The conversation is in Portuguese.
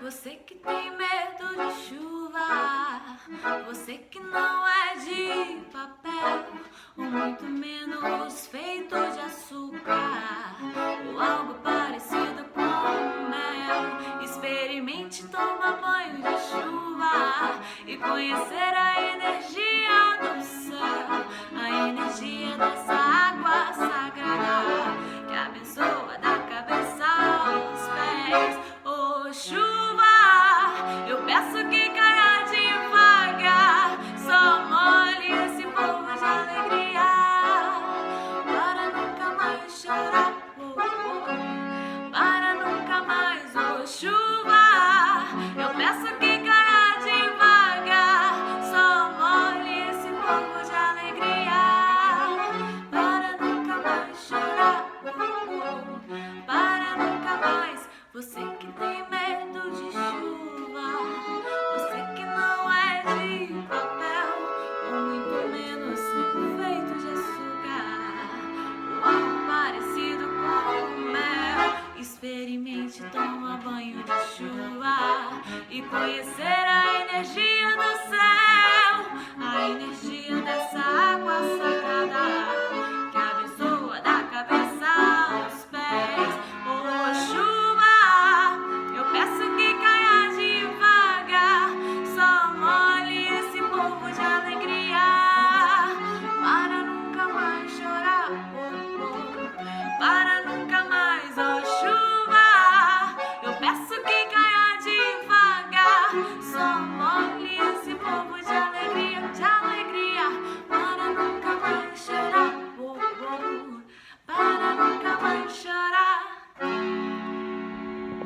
Você que tem medo de chuva, você que não é de papel, ou muito menos feito de açúcar, ou algo parecido com mel. Experimente tomar banho de chuva e conhecer a energia do céu, a energia dessa água sagrada que abençoa da cabeça aos pés. Oh, chuva, eu peço que caia devagar, só molhe esse povo de alegria, para nunca mais chorar, para nunca mais. Oh, chuva, eu peço que caia devagar, só molhe esse povo de alegria, para nunca mais chorar, para nunca mais. Você que tem medo de chuva, você que não é de papel, ou muito menos feito de açúcar, ou algo parecido com mel. Experimente tomar banho de chuva e conhecer a energia